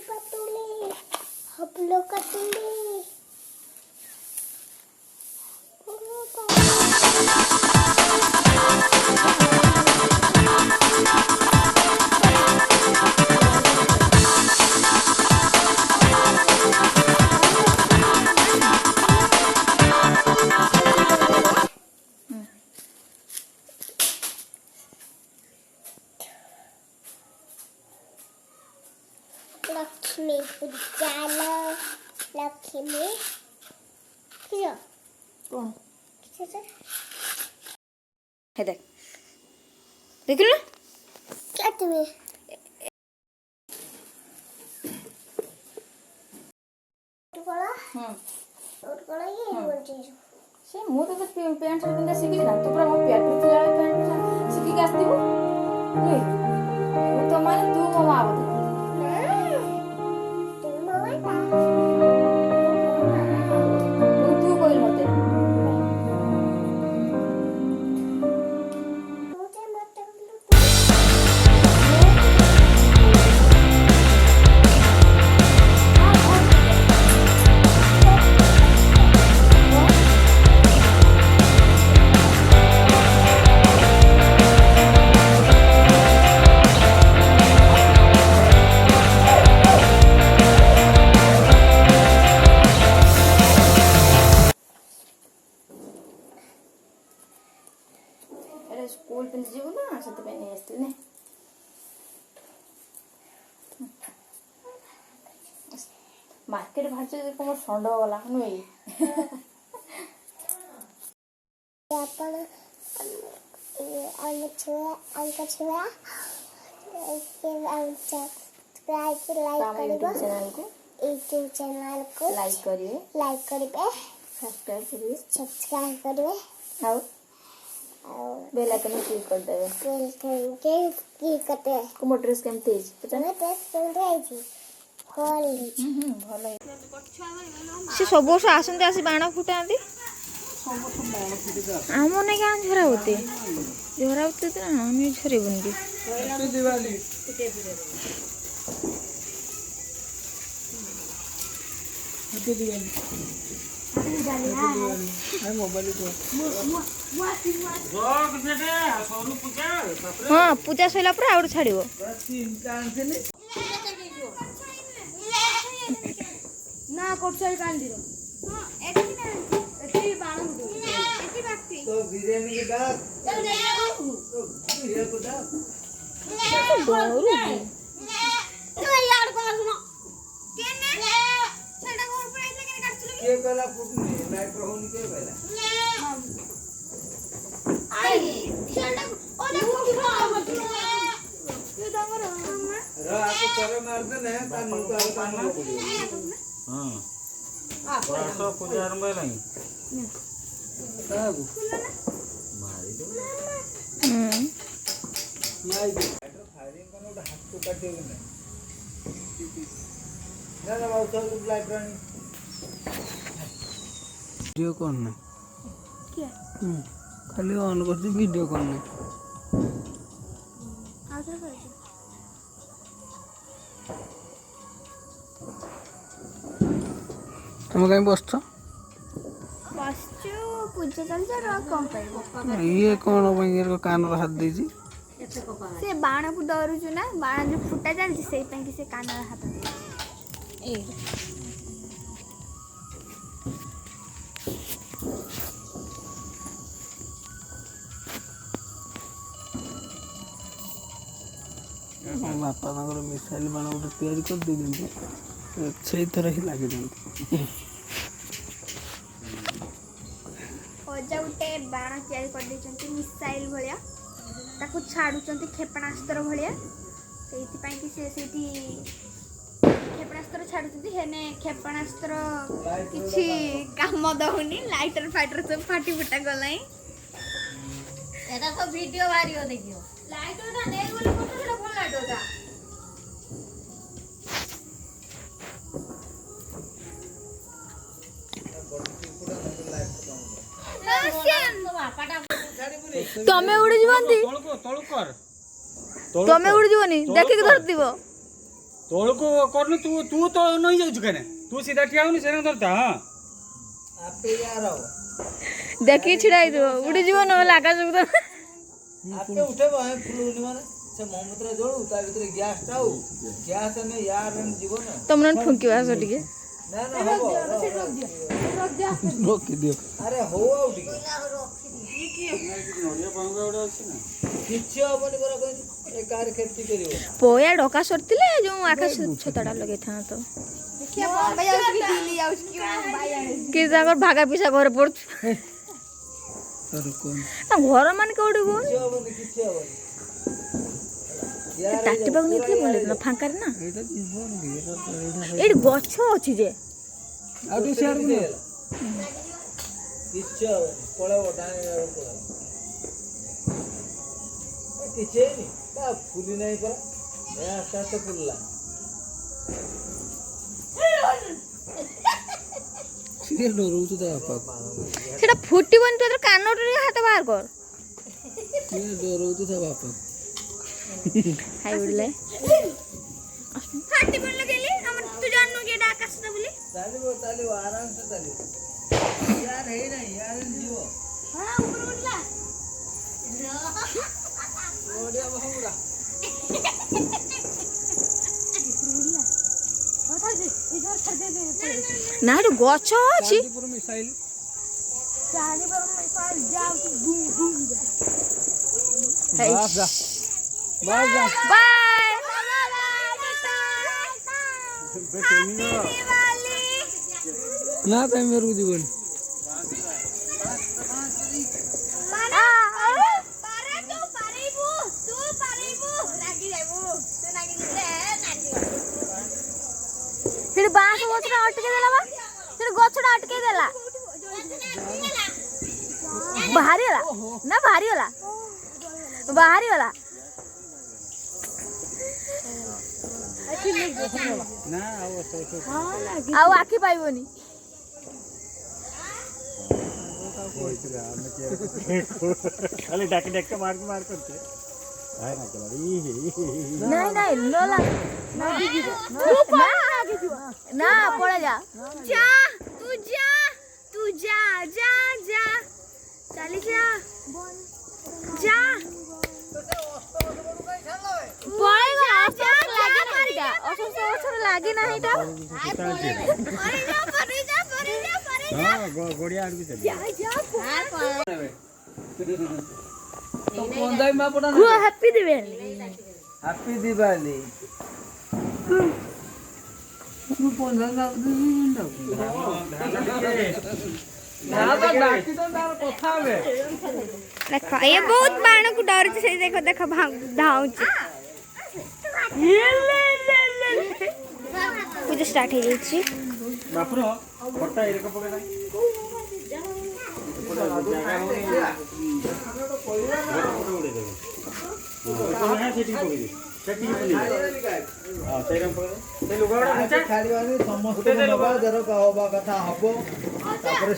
पतंगे हम लोग कटेंगे। लक्ष्मी उजाला लक्ष्मी किया कौन किसे है देख देख ना क्या तुम्हें और ये बोल चीज से मु तो पैंट शर्ट पिंधा शिखी ना तू पूरा मो पेट पर थिला पैंट शर्ट शिखी के आस्ती नहीं वो तो माने तू मो मां बोल तू कोई मते स्कूल पिंधि जीवु ना से पे नहीं आस्ती ने मार्केट बाहर से कोन संड वाला नुई अपन अंक छुआ सब्सक्राइब चैनल को यूट्यूब चैनल को लाइक करिए सब्सक्राइब करिए और बेल आइकन क्लिक कर देवे क्लिक करते हैं को मोटर स्कैम तेज पता मैं टेस्ट करते हैं जी होली भल से सब वर्ष आसते आसी बाण फुटाती आम नहीं क्या झरा होते झरा होते तो ना आम झरे बुनगी हाँ पूजा सैला पर आउट छाड़ ना कोटसाई कांदीरो हां एठी ना एठी बाण उठो एठी बाक्ति तो बिरयानी के दाल चल दे ये को दाल तो यार को सुनो केने सेटा को ऊपर आइले केने काटछलो के कला फुटनी माइक्रोफोन के कहला आई सेटा ओ देखो फुटलो ये डंगर रा आपको करे मार दे ने ता नुका कान को पड़ियो हां आ पूजा आरंभ नहीं कागु मारी दो माई दे फायरिंग करनो हाथ को काटियो ने ना बाबू तो ब्लैक रानी वीडियो कौन है क्या खाली ऑन कर दी वीडियो कौन है आगे कर दो तुम कहीं बसछ बसचु पूजा चल जा कौन करबो ये कौन पंगिर को कान रे हाथ देजी से बाण को डरुछु ना बाण जो फुटा जालछि सेई पे कि से कान रे हाथ दे ए बापा तांकर मिसाइल बाण गोटे तैयारी कर दे दिंतु से थर ही लागे दिंतु ओजा उटे बाण तैयारी कर देचंती मिसाइल भलिया ताको छाडुचंती क्षेपणास्त्र भलिया सेति पई कि से सेति क्षेपणास्त्र छाडुचंती हेने क्षेपणास्त्र किछि काम दहुनी लाइटर फाइटर सब फाटी फुटा गलाई एटा सब वीडियो वारियो देखियो लाइटरटा नेल बोले कोठा कोन लाइटरटा तमे उड़ी जीवंती तळको कर तमे उड़ी जीवनी देखि के धरतिबो ତଳକୁ କରୁନୁ ତୁ ତ ନଇ ଯାଉଛୁ କେନେ ତୁ ସିଧା ଠିଆ ହଉନି ସେନା ଧରତା ହଁ ଆପେ यार देखी छिड़ा उड़ी जीव न लागा सब आपे उठेबो है फुलुनी माने से मोमबत्ती जोड़ू ता भीतर गैस टाउ गैस ने यार जीवन तुमन फुंकीवा सो टिके ना ना हबो रोक दियो अरे हो आउ टिके किछ हबनी बरा कहनी ए कार खेती करियो पोया डोका सरतिले जो आकाश छताडा लगे था तो देखिए बॉम्बे जाउछ कि दिल्ली जाउछ कि बाई आने कि जागर भागा पिसा घर पड़ अरे कोन घर मान कोडी गो किछ हबनी यार टाटी बाग निकले बोले ना फांकार ना एटा जीवन ए गछ अछि जे आ तू शेयर को किछ पळे ओटाने पळे किछ नहीं बा फुली नहीं पर ए आस्ता तो फुलला सिरे डरू तो बापा सेटा फुटीबन तो कानोटरी हाथ बाहर कर सिरे डरू तो बापा हाय उडले फाटी बोल गेली हमर तू जाननु के आकाश न बोली चालिबो आराम से चालिबो यार है नहीं यार जीवो हां ऊपर उठला ओडिया बहुरा ना एटो गछ अछि पूरा मिसाइल चाली पर मिसाइल जाओ तू बूम बूम बस जा बाय ना टाइम मेरे को जीवन फिर बांस गछरा अटके देला बा फिर गछरा अटके देला बाहरी होला ना बाहरी होला ନା ଆଉ ଆଉ ଆଖି ପାଇବନି ଖାଲି ଡାକି ଡାକି ମାର କରତେ ଆଏ ନା କେଲା ନାଇଁ ଲୋଲା ନା ପଳା ଯା तू जा चली जा लागी ना एटा ହଁ ଗଡିଆ ଆଡକୁ ଚାଲି तो पंजाबी में पड़ा गो हैप्पी दिवाली हैप्पी दिवाली तू पंजाबी ना तो डाकी तो तार कथा में देखो ये बहुत बाण को डर से देखो धाउच पूजा स्टार्ट हो जाई ବାପୁର ଫଟା ଏରକ ପକେଇ ନାହିଁ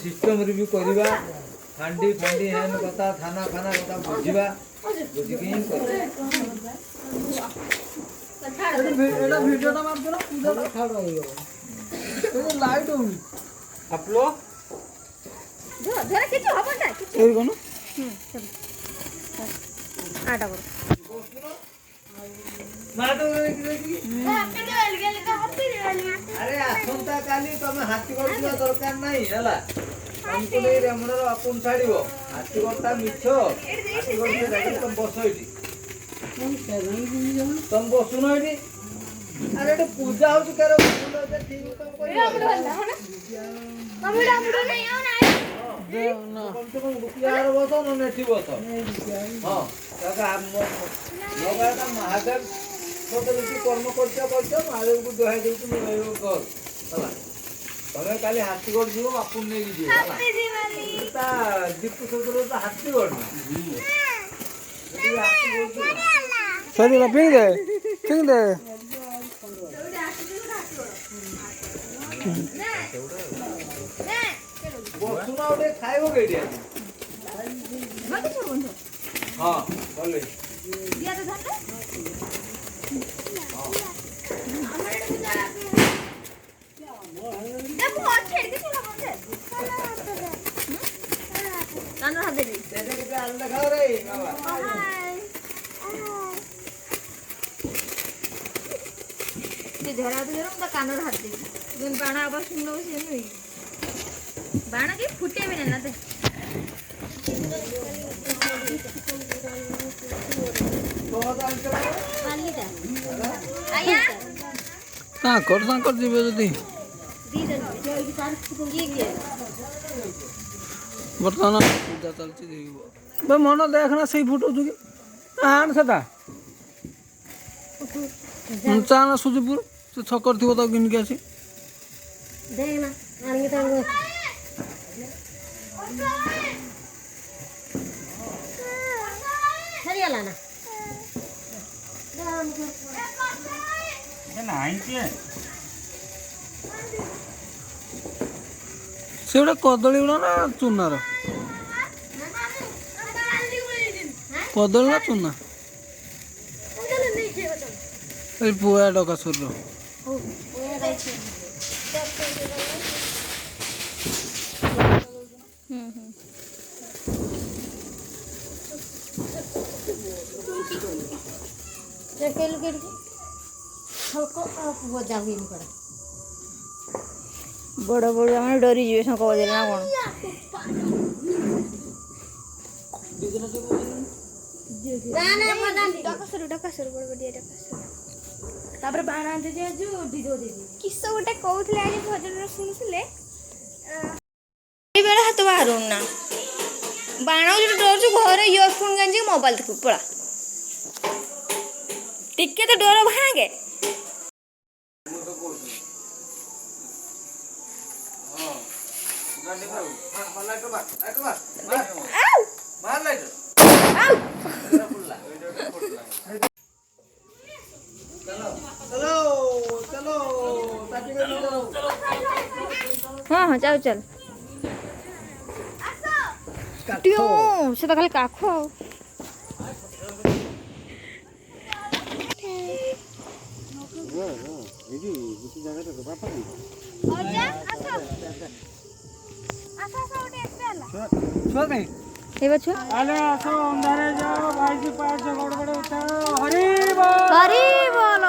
सिस्टम रिव्यू करवा हांडी फांडी हैन कथा थाना खाना कथा बुझिबा बुझिके ही वीडियो मार दो पूजा खाड़ रही लाइट होनी आप लोग धरा किछ हबो ना किछ एरी कोन आटा करो मार दो अरे आसंता काली तमे हाथी करदिया दरकार नहीं हला हमको ले रेमणर अपन छाड़िबो हाथी करता मिछो हाथी करते जाके तुम बसो इटी तुम बसुनो इटी अरे तो पूजा हो तो करो फूल दे ठीक तुम कोई मम्मी डामुडो नहीं हो ना कम से कम रुपया बसो न नेठी बसो हां काका हम लोगा का महादेव तो लुटी कर्म करते महादेव को दोहाई देउ तुम रहयो कर हला तमे काली हाथी गोड़ दियो अपन नै दियो हला हैप्पी दिवाली ता दीपू सदर तो हाथी गोड़ ना सरी ला पिंग दे बसुना उठे खाइबो केडिया हां बोले दिया तो धंदा କାନ ହାତ ଦେବି ଦେଖେ କେତେ ଆଳୁ ଦେଖାଅ ରେ ବାବା ସେ ଝରା ତ ତା କାନରେ ହାତ ଦେବି ଯେମିତି ବାଣ ଆବାଜ ଶୁଣିବ ସେ ନୁହେଁ ବାଣ କି ଫୁଟେଇବେ ନା ଦେ ଆଜ୍ଞା ତାଙ୍କର ଯିବେ ଯଦି ବର୍ତ୍ତମାନ ପୂଜା ଚାଲିଛି ଦେଖିବ ମନ ଦେଖନା ସେଇ ଫୁଟଉଛୁ କି ଆଣ ସେଟା ଚାଣ ସୁଜିପୁର ସେ ଛକର ଥିବ ତାକୁ କିଣିକି ଆସି ଦେଖନା ଆଣିକି ତାଙ୍କୁ ସରିଗଲା ନା ସେ ଗୋଟେ କଦଳୀ ଗୁଡ଼ା ନା ଚୁନାର କଦଳୀ ନା ଚୁନା ଏଇ ପୁଆ ଡକାସୁରର ବଡ଼ ବଡ଼ ଆମେ ଡରିଯିବେ ଶଙ୍ଖ ବଜେଇଲେ ନା କ'ଣ ତାପରେ ବାଣ ଆଣିତେ ଯେ ଡିଜେ ଦେଇଦେବି କିସ ଗୋଟେ କହୁଥିଲେ ଆଜି ଭଜନରେ ଶୁଣୁଥିଲେ ବେଳେ ହାତ ବାହାରୁନି ନା ବାଣ ଯୋଉଟା ଡରୁଛୁ ଘରେ ଇୟରଫୋନ୍ ଗାଞ୍ଜି ମୋବାଇଲ ଦେଖୁ ପଳା ଟିକେ ତ ଡର ଭାଙ୍ଗେ ହଁ ଚାଲ ଚାଲ ସେ ତ ଖାଲି କାଖ ଆଉ ଛୁଆ ଛୁଆ ଆସ ଅନ୍ଧାରେ ଯାଅ ଭାଇକି ପାହାଚ ଗଡ଼ବଡ଼ ଉଠାଅ ହରି ହରି ବୋଲ